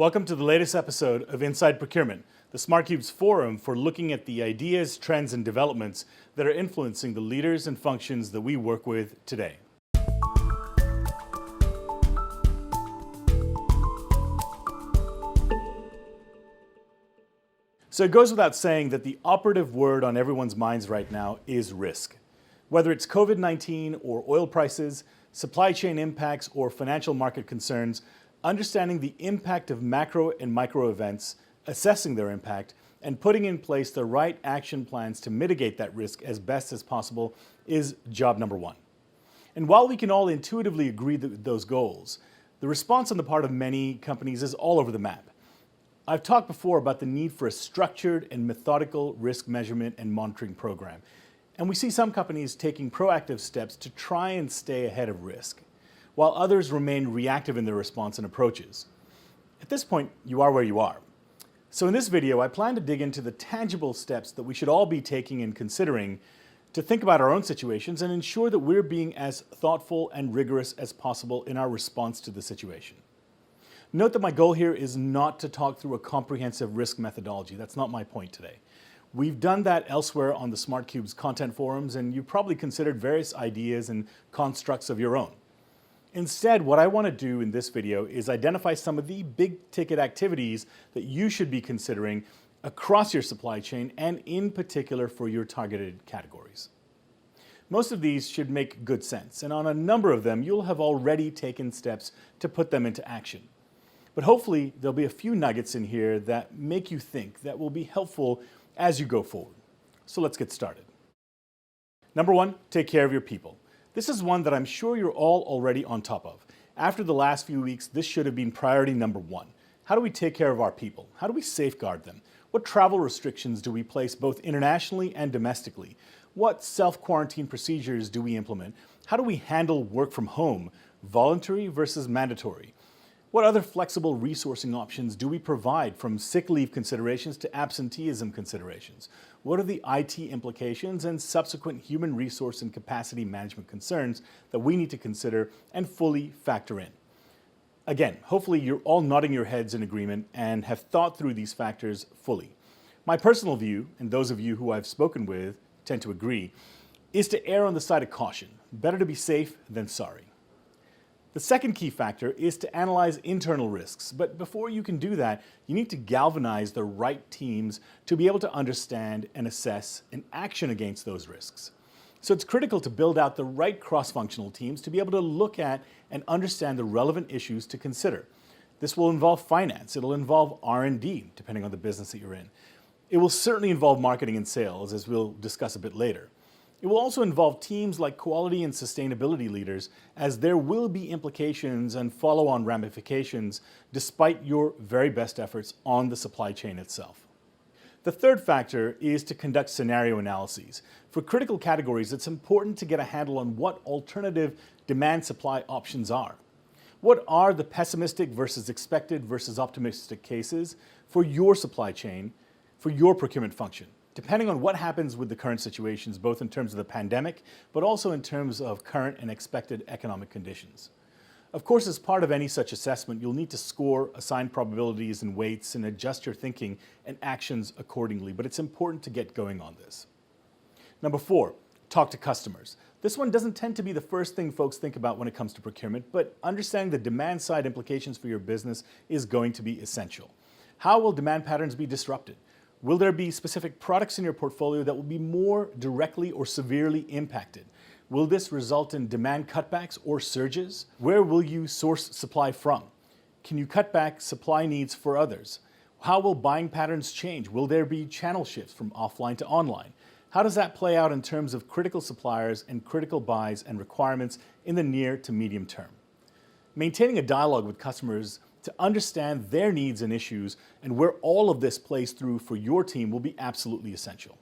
Welcome to the latest episode of Inside Procurement, the SmartCube's forum for looking at the ideas, trends, and developments that are influencing the leaders and functions that we work with today. So it goes without saying that the operative word on everyone's minds right now is risk. Whether it's COVID-19 or oil prices, supply chain impacts, or financial market concerns, understanding the impact of macro and micro events, assessing their impact, and putting in place the right action plans to mitigate that risk as best as possible is job number one. And while we can all intuitively agree with those goals, the response on the part of many companies is all over the map. I've talked before about the need for a structured and methodical risk measurement and monitoring program. And we see some companies taking proactive steps to try and stay ahead of risk, while others remain reactive in their response and approaches. At this point, you are where you are. So in this video, I plan to dig into the tangible steps that we should all be taking and considering to think about our own situations and ensure that we're being as thoughtful and rigorous as possible in our response to the situation. Note that my goal here is not to talk through a comprehensive risk methodology. That's not my point today. We've done that elsewhere on the SmartCube's content forums, and you've probably considered various ideas and constructs of your own. Instead, what I want to do in this video is identify some of the big-ticket activities that you should be considering across your supply chain and in particular for your targeted categories. Most of these should make good sense, and on a number of them, you'll have already taken steps to put them into action. But hopefully, there'll be a few nuggets in here that make you think that will be helpful as you go forward. So let's get started. Number one, take care of your people. This is one that I'm sure you're all already on top of. After the last few weeks, this should have been priority number one. How do we take care of our people? How do we safeguard them? What travel restrictions do we place both internationally and domestically? What self-quarantine procedures do we implement? How do we handle work from home, voluntary versus mandatory? What other flexible resourcing options do we provide, from sick leave considerations to absenteeism considerations? What are the IT implications and subsequent human resource and capacity management concerns that we need to consider and fully factor in? Again, hopefully you're all nodding your heads in agreement and have thought through these factors fully. My personal view, and those of you who I've spoken with tend to agree, is to err on the side of caution. Better to be safe than sorry. The second key factor is to analyze internal risks, but before you can do that, you need to galvanize the right teams to be able to understand and assess and action against those risks. So it's critical to build out the right cross-functional teams to be able to look at and understand the relevant issues to consider. This will involve finance, it'll involve R&D, depending on the business that you're in. It will certainly involve marketing and sales, as we'll discuss a bit later. It will also involve teams like quality and sustainability leaders, as there will be implications and follow-on ramifications despite your very best efforts on the supply chain itself. The third factor is to conduct scenario analyses. For critical categories, it's important to get a handle on what alternative demand-supply options are. What are the pessimistic versus expected versus optimistic cases for your supply chain, for your procurement function? Depending on what happens with the current situations, both in terms of the pandemic, but also in terms of current and expected economic conditions. Of course, as part of any such assessment, you'll need to score, assign probabilities and weights, and adjust your thinking and actions accordingly, but it's important to get going on this. Number four, talk to customers. This one doesn't tend to be the first thing folks think about when it comes to procurement, but understanding the demand side implications for your business is going to be essential. How will demand patterns be disrupted? Will there be specific products in your portfolio that will be more directly or severely impacted? Will this result in demand cutbacks or surges? Where will you source supply from? Can you cut back supply needs for others? How will buying patterns change? Will there be channel shifts from offline to online? How does that play out in terms of critical suppliers and critical buys and requirements in the near to medium term? Maintaining a dialogue with customers to understand their needs and issues and where all of this plays through for your team will be absolutely essential.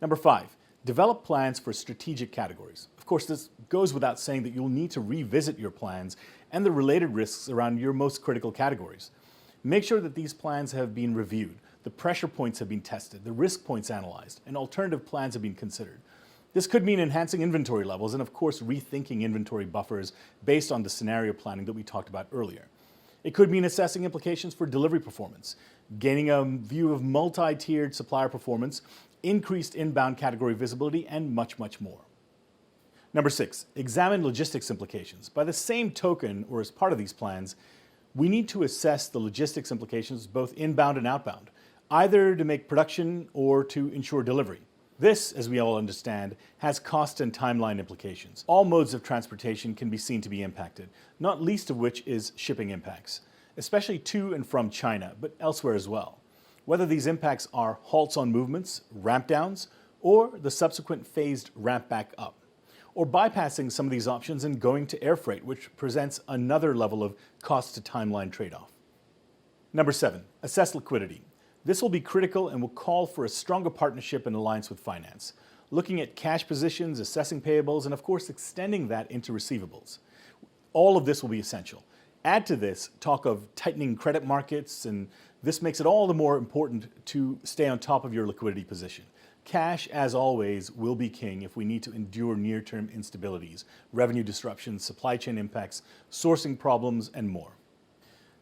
Number five, develop plans for strategic categories. Of course, this goes without saying that you'll need to revisit your plans and the related risks around your most critical categories. Make sure that these plans have been reviewed, the pressure points have been tested, the risk points analyzed, and alternative plans have been considered. This could mean enhancing inventory levels and, of course, rethinking inventory buffers based on the scenario planning that we talked about earlier. It could mean assessing implications for delivery performance, gaining a view of multi-tiered supplier performance, increased inbound category visibility, and much, much more. Number 6, examine logistics implications. By the same token, or as part of these plans, we need to assess the logistics implications both inbound and outbound, either to make production or to ensure delivery. This, as we all understand, has cost and timeline implications. All modes of transportation can be seen to be impacted, not least of which is shipping impacts, especially to and from China, but elsewhere as well. Whether these impacts are halts on movements, ramp downs, or the subsequent phased ramp back up, or bypassing some of these options and going to air freight, which presents another level of cost to timeline trade-off. Number 7, assess liquidity. This will be critical and will call for a stronger partnership and alliance with finance, looking at cash positions, assessing payables, and of course extending that into receivables. All of this will be essential. Add to this talk of tightening credit markets, and this makes it all the more important to stay on top of your liquidity position. Cash, as always, will be king if we need to endure near-term instabilities, revenue disruptions, supply chain impacts, sourcing problems, and more.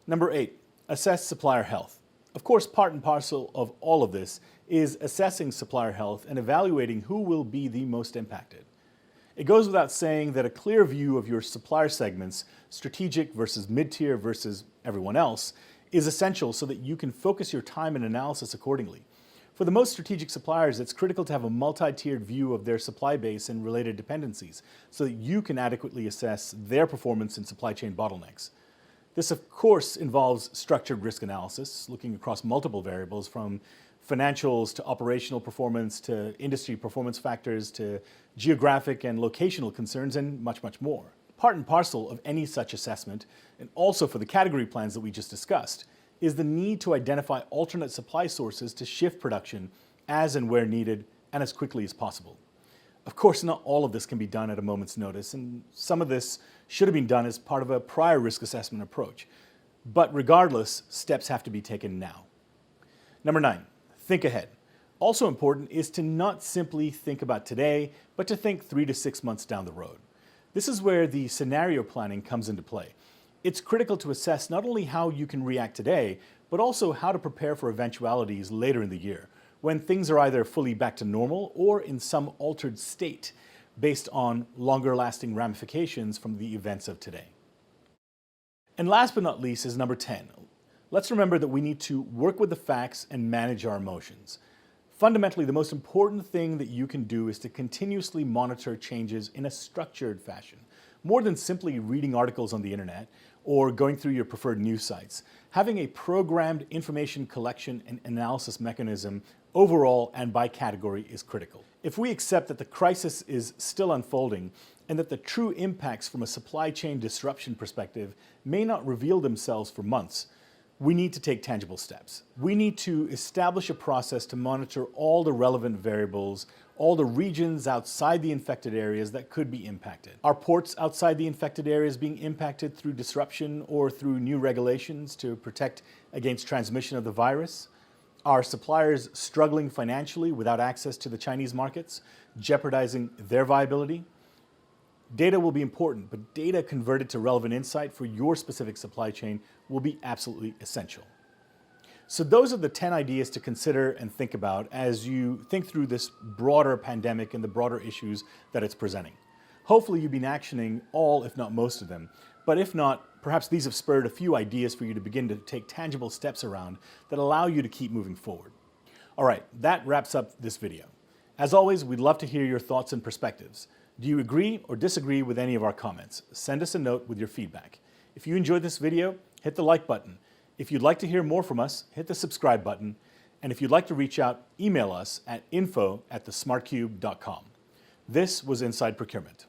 Number 8, assess supplier health. Of course, part and parcel of all of this is assessing supplier health and evaluating who will be the most impacted. It goes without saying that a clear view of your supplier segments, strategic versus mid-tier versus everyone else, is essential so that you can focus your time and analysis accordingly. For the most strategic suppliers, it's critical to have a multi-tiered view of their supply base and related dependencies so that you can adequately assess their performance in supply chain bottlenecks. This, of course, involves structured risk analysis, looking across multiple variables from financials to operational performance to industry performance factors to geographic and locational concerns and much, much more. Part and parcel of any such assessment, and also for the category plans that we just discussed, is the need to identify alternate supply sources to shift production as and where needed and as quickly as possible. Of course, not all of this can be done at a moment's notice, and some of this should have been done as part of a prior risk assessment approach. But regardless, steps have to be taken now. Number 9, think ahead. Also important is to not simply think about today, but to think 3 to 6 months down the road. This is where the scenario planning comes into play. It's critical to assess not only how you can react today, but also how to prepare for eventualities later in the year, when things are either fully back to normal or in some altered state based on longer-lasting ramifications from the events of today. And last but not least is number 10. Let's remember that we need to work with the facts and manage our emotions. Fundamentally, the most important thing that you can do is to continuously monitor changes in a structured fashion, more than simply reading articles on the internet or going through your preferred news sites. Having a programmed information collection and analysis mechanism overall and by category is critical. If we accept that the crisis is still unfolding and that the true impacts from a supply chain disruption perspective may not reveal themselves for months, we need to take tangible steps. We need to establish a process to monitor all the relevant variables, all the regions outside the infected areas that could be impacted. Are ports outside the infected areas being impacted through disruption or through new regulations to protect against transmission of the virus? Are suppliers struggling financially without access to the Chinese markets, jeopardizing their viability? Data will be important, but data converted to relevant insight for your specific supply chain will be absolutely essential. So those are the 10 ideas to consider and think about as you think through this broader pandemic and the broader issues that it's presenting. Hopefully you've been actioning all, if not most of them, but if not, perhaps these have spurred a few ideas for you to begin to take tangible steps around that allow you to keep moving forward. All right, that wraps up this video. As always, we'd love to hear your thoughts and perspectives. Do you agree or disagree with any of our comments? Send us a note with your feedback. If you enjoyed this video, hit the like button. If you'd like to hear more from us, hit the subscribe button. And if you'd like to reach out, email us at info@thesmartcube.com. This was Inside Procurement.